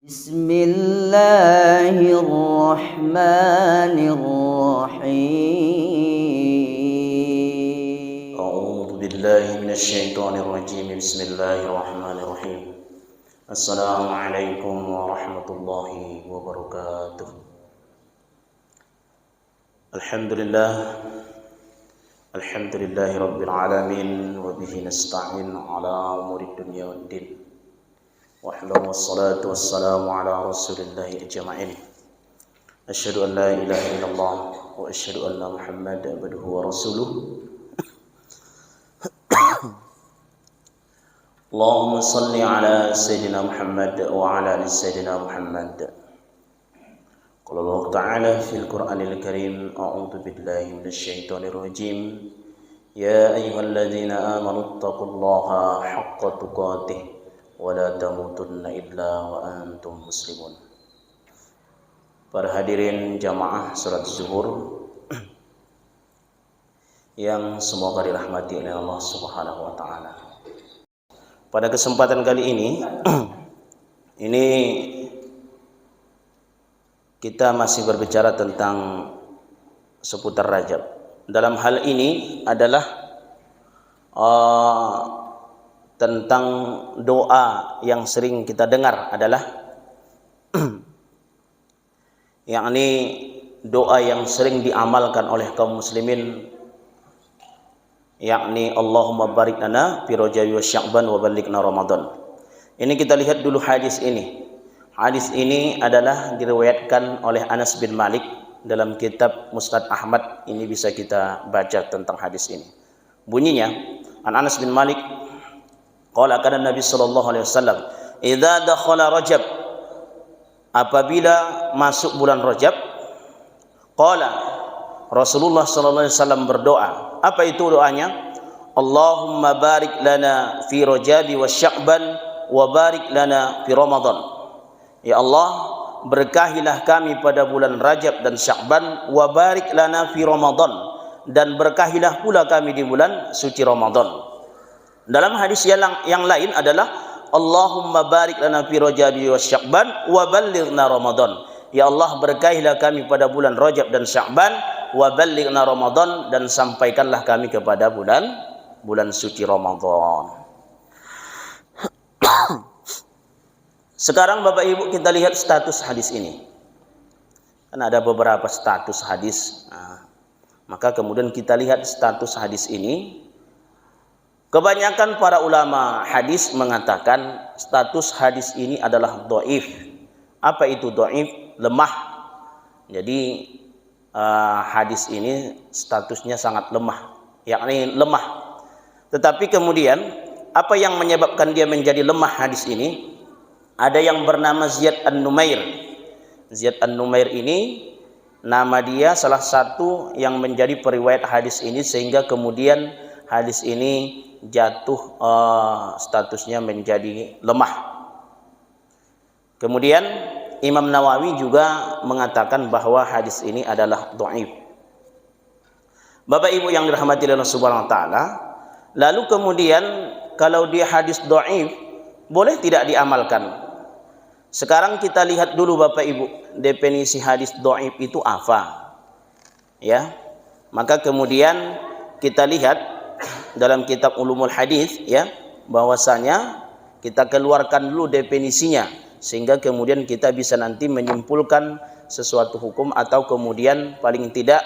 بسم الله الرحمن الرحيم أعوذ بالله من الشيطان الرجيم بسم الله الرحمن الرحيم السلام عليكم ورحمة الله وبركاته الحمد لله رب العالمين وبه نستعين على أمور الدنيا والدين وحده والصلاة والسلام على رسول الله أجمعين أشهد أن لا إله إلا الله وأشهد أن محمدا عبده ورسوله اللهم صل على سيدنا محمد وعلى آل سيدنا محمد قال الله تعالى في القرآن الكريم أعوذ بالله من الشيطان الرجيم يا أيها الذين آمنوا اتقوا الله حق تقاته ولا تموتن إلا وأنتم مسلمون. Para hadirin jamaah salat zuhur yang semoga dirahmati oleh Allah Subhanahu wa taala. Pada kesempatan kali ini kita masih berbicara tentang seputar Rajab. Dalam hal ini adalah tentang doa yang sering kita dengar adalah yakni doa yang sering diamalkan oleh kaum muslimin, yakni Allahumma barik lana fi Rajab wa Sya'ban wa ballighna Ramadan. Ini kita lihat dulu hadis ini. Hadis ini adalah diriwayatkan oleh Anas bin Malik dalam kitab Musnad Ahmad. Ini bisa kita baca tentang hadis ini. Bunyinya, Anas bin Malik qala kana Nabi sallallahu alaihi wasallam idza dakhala Rajab, apabila masuk bulan Rajab, qala Rasulullah sallallahu alaihi wasallam berdoa. Apa itu doanya? Allahumma barik lana fi Rajab wa Sya'ban wa barik lana fi Ramadan. Ya Allah, berkahilah kami pada bulan Rajab dan Sya'ban, wa barik lana fi Ramadan, dan berkahilah pula kami di bulan suci Ramadan. Dalam hadis yang lain adalah Allahumma barik lana fi Rajab wa Sya'ban wa ballighna Ramadan. Ya Allah, berkahilah kami pada bulan Rajab dan Sya'ban, wa ballighna Ramadan, dan sampaikanlah kami kepada bulan suci Ramadan. Sekarang Bapak Ibu kita lihat status hadis ini. Kan ada beberapa status hadis. Maka kemudian kita lihat status hadis ini. Kebanyakan para ulama hadis mengatakan status hadis ini adalah dhaif. Apa itu dhaif? Lemah. Jadi hadis ini statusnya sangat lemah, yakni lemah. Tetapi kemudian apa yang menyebabkan dia menjadi lemah hadis ini? Ada yang bernama Ziyad An-Numair. Ziyad An-Numair ini nama dia salah satu yang menjadi periwayat hadis ini, sehingga kemudian hadis ini jatuh statusnya menjadi lemah. Kemudian Imam Nawawi juga mengatakan bahwa hadis ini adalah dhaif. Bapak Ibu yang dirahmati Allah Subhanahu wa taala, lalu kemudian kalau dia hadis dhaif, boleh tidak diamalkan? Sekarang kita lihat dulu Bapak Ibu, definisi hadis dhaif itu apa? Ya. Maka kemudian kita lihat dalam kitab Ulumul Hadis, ya, bahwasanya kita keluarkan dulu definisinya, sehingga kemudian kita bisa nanti menyimpulkan sesuatu hukum atau kemudian paling tidak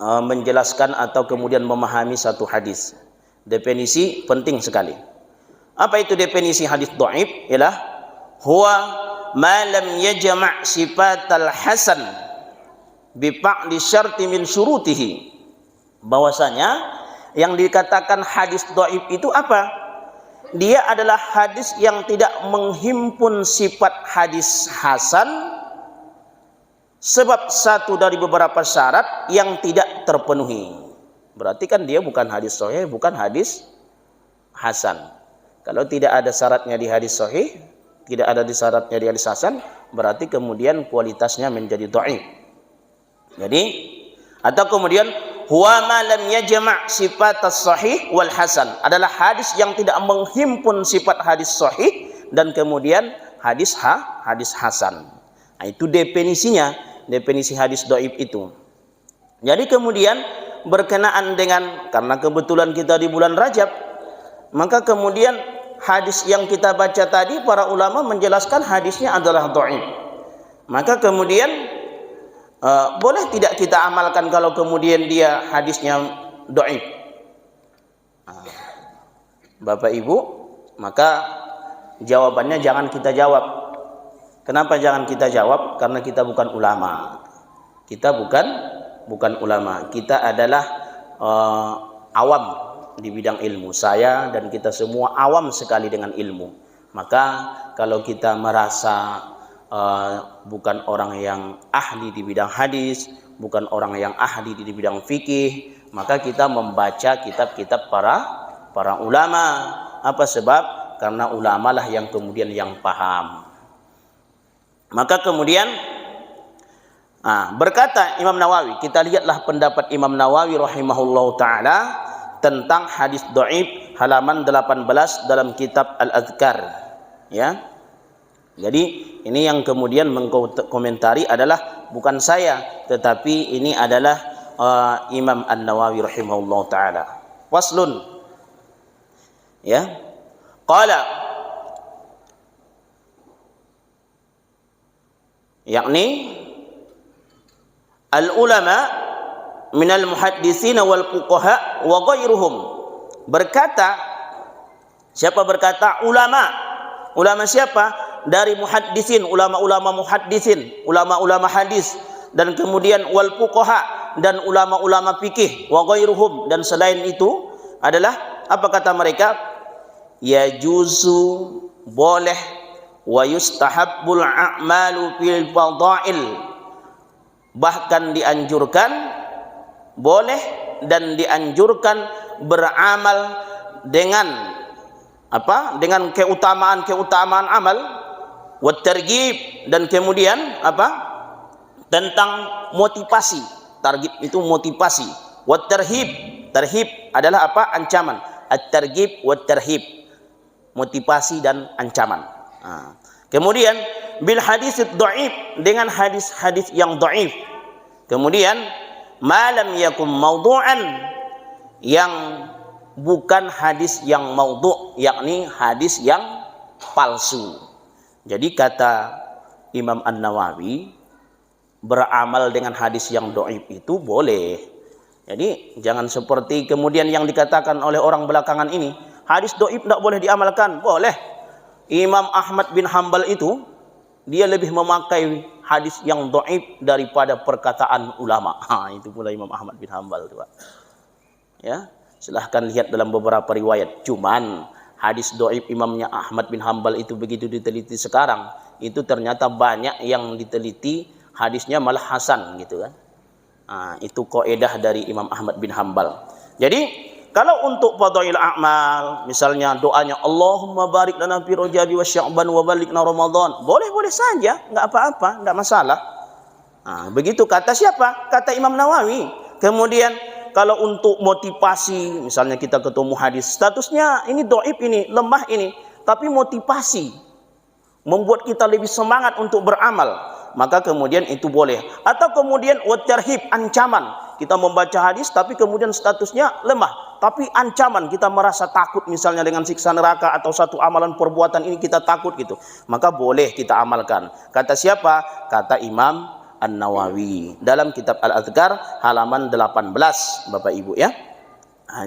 menjelaskan atau kemudian memahami satu hadis. Definisi penting sekali. Apa itu definisi hadis dhaif? Ialah huwa ma lam yajma' sifatal hasan bi fa'li syarti min syurutihi. Bahwasanya yang dikatakan hadis dhaif itu apa? Dia adalah hadis yang tidak menghimpun sifat hadis hasan sebab satu dari beberapa syarat yang tidak terpenuhi. Berarti kan dia bukan hadis sahih, bukan hadis hasan. Kalau tidak ada syaratnya di hadis sahih, tidak ada di syaratnya di hadis hasan, berarti kemudian kualitasnya menjadi dhaif. Jadi, atau kemudian huwa ma lam yajma' sifat as-sahih wal hasan, adalah hadis yang tidak menghimpun sifat hadis sahih dan kemudian hadis hasan. Nah, itu definisinya, definisi hadis dhaif itu. Jadi kemudian berkenaan dengan, karena kebetulan kita di bulan Rajab, maka kemudian hadis yang kita baca tadi para ulama menjelaskan hadisnya adalah dhaif. Maka kemudian boleh tidak kita amalkan kalau kemudian dia hadisnya dhaif? Bapak Ibu, maka jawabannya jangan kita jawab. Kenapa jangan kita jawab? Karena kita bukan ulama. Kita bukan ulama. Kita adalah awam di bidang ilmu. Saya dan kita semua awam sekali dengan ilmu. Maka kalau kita merasa bukan orang yang ahli di bidang hadis, bukan orang yang ahli di bidang fikih, maka kita membaca kitab-kitab para ulama. Apa sebab? Karena ulama lah yang kemudian yang paham. Maka kemudian berkata Imam Nawawi, kita lihatlah pendapat Imam Nawawi rahimahullahu taala tentang hadis dhaif halaman 18 dalam kitab Al-Adhkar, ya. Jadi ini yang kemudian mengkomentari adalah bukan saya, tetapi ini adalah Imam An-Nawawi rahimahullahu taala. Waslun, ya, qala, yakni al-ulama minal muhaddisin wal fuqaha wa ghairuhum. Berkata, siapa berkata? Ulama siapa? Dari muhaddisin, ulama-ulama muhaddisin, ulama-ulama hadis, dan kemudian wal fuqaha, dan ulama-ulama fikih, wa ghairuhum, dan selain itu adalah apa kata mereka? Yajuzu, boleh, wa yustahabbul a'malu fil fadail, bahkan dianjurkan, boleh dan dianjurkan beramal dengan apa? Dengan keutamaan amal, wa targhib, dan kemudian apa? Tentang motivasi. Targhib itu motivasi. Wa tarhib, tarhib adalah apa? Ancaman. At-targhib wa tarhib, motivasi dan ancaman. Kemudian bil hadis dhaif, dengan hadis-hadis yang dhaif. Kemudian malam yakum maudhu'an, yang bukan hadis yang maudhu', yakni hadis yang palsu. Jadi kata Imam An-Nawawi, beramal dengan hadis yang dhaif itu boleh. Jadi jangan seperti kemudian yang dikatakan oleh orang belakangan ini, hadis dhaif tidak boleh diamalkan. Boleh. Imam Ahmad bin Hanbal itu dia lebih memakai hadis yang dhaif daripada perkataan ulama. Itu pula Imam Ahmad bin Hanbal itu, Pak. Ya, silahkan lihat dalam beberapa riwayat. Cuman hadis dhaif Imamnya Ahmad bin Hanbal itu begitu diteliti sekarang, itu ternyata banyak yang diteliti hadisnya malah hasan gitu kan. Itu kaidah dari Imam Ahmad bin Hanbal. Jadi kalau untuk fadhail a'mal, misalnya doanya Allahumma barik lana fi Rajabi wa Sya'ban wa balighna Ramadan, boleh-boleh saja, enggak apa-apa, enggak masalah. Begitu kata siapa? Kata Imam Nawawi. Kemudian kalau untuk motivasi, misalnya kita ketemu hadis, statusnya ini dhaif, ini lemah, ini, tapi motivasi membuat kita lebih semangat untuk beramal, maka kemudian itu boleh. Atau kemudian wa tarhib, ancaman. Kita membaca hadis tapi kemudian statusnya lemah, tapi ancaman, kita merasa takut misalnya dengan siksa neraka atau satu amalan perbuatan ini kita takut gitu, maka boleh kita amalkan. Kata siapa? Kata Imam An-Nawawi dalam kitab Al-Adhkar halaman 18, Bapak Ibu, ya.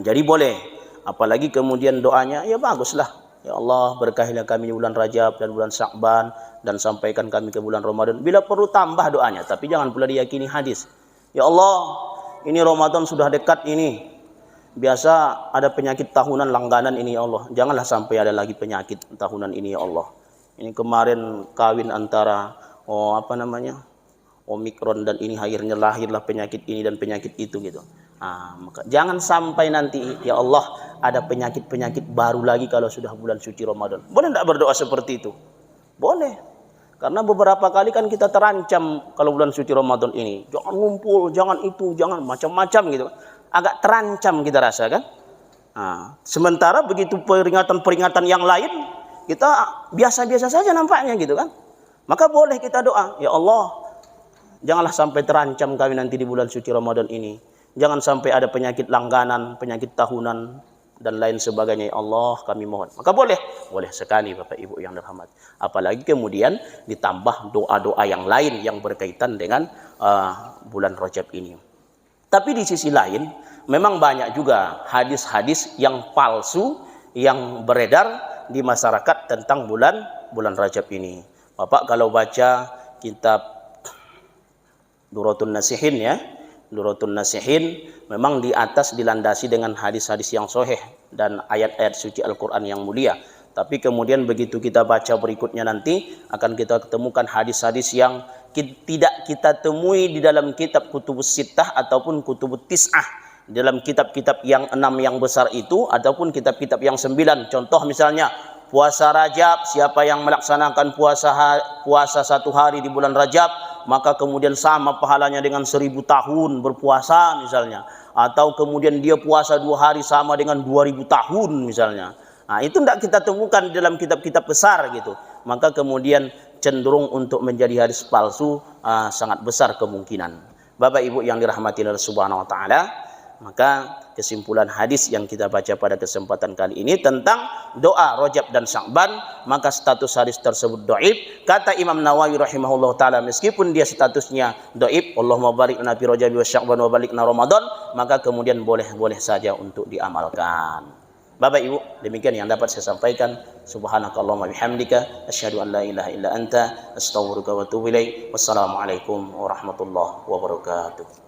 Jadi boleh. Apalagi kemudian doanya, ya baguslah. Ya Allah, berkahilah kami di bulan Rajab dan bulan Sya'ban, dan sampaikan kami ke bulan Ramadan. Bila perlu tambah doanya, tapi jangan pula diyakini hadis. Ya Allah, ini Ramadan sudah dekat ini. Biasa ada penyakit tahunan langganan ini ya Allah. Janganlah sampai ada lagi penyakit tahunan ini ya Allah. Ini kemarin kawin antara Omikron dan ini akhirnya lahirlah penyakit ini dan penyakit itu gitu. Maka jangan sampai nanti ya Allah ada penyakit-penyakit baru lagi kalau sudah bulan suci Ramadan. Boleh tidak berdoa seperti itu? Boleh. Karena beberapa kali kan kita terancam kalau bulan suci Ramadan ini. Jangan ngumpul, jangan itu, jangan macam-macam gitu. Agak terancam kita rasa kan. Sementara begitu peringatan-peringatan yang lain kita biasa-biasa saja nampaknya gitu kan. Maka boleh kita doa, ya Allah, janganlah sampai terancam kami nanti di bulan suci Ramadan ini. Jangan sampai ada penyakit langganan, penyakit tahunan, dan lain sebagainya. Ya Allah, kami mohon. Maka boleh sekali Bapak Ibu yang dirahmati. Apalagi kemudian ditambah doa-doa yang lain yang berkaitan dengan bulan Rajab ini. Tapi di sisi lain, memang banyak juga hadis-hadis yang palsu yang beredar di masyarakat tentang bulan Rajab ini. Bapak kalau baca kitab Duratun Nasihin ya, Duratun Nasihin memang di atas dilandasi dengan hadis-hadis yang sahih dan ayat-ayat suci Al-Quran yang mulia. Tapi kemudian begitu kita baca berikutnya nanti akan kita ketemukan hadis-hadis yang tidak kita temui di dalam kitab Kutubus Sittah ataupun Kutubut Tis'ah, dalam kitab-kitab yang 6 yang besar itu ataupun kitab-kitab yang 9. Contoh misalnya puasa Rajab, siapa yang melaksanakan puasa 1 hari di bulan Rajab, maka kemudian sama pahalanya dengan 1000 tahun berpuasa misalnya. Atau kemudian dia puasa 2 hari sama dengan 2000 tahun misalnya. Nah, itu tidak kita temukan di dalam kitab-kitab besar gitu. Maka kemudian cenderung untuk menjadi hadis palsu sangat besar kemungkinan. Bapak Ibu yang dirahmati Allah Subhanahu wa taala, maka kesimpulan hadis yang kita baca pada kesempatan kali ini tentang doa Rajab dan Sya'ban, maka status hadis tersebut dhaif. Kata Imam Nawawi rahimahullah taala, meskipun dia statusnya dhaif, Allahumma barik lana fi Rajab wa Sya'ban wa balikna Ramadan, maka kemudian boleh saja untuk diamalkan. Bapak Ibu, demikian yang dapat saya sampaikan. Subhanakallahumma bihamdika asyhadu an la ilaha illa anta astaghfiruka wa atubu ilaik. Wassalamualaikum warahmatullahi wabarakatuh.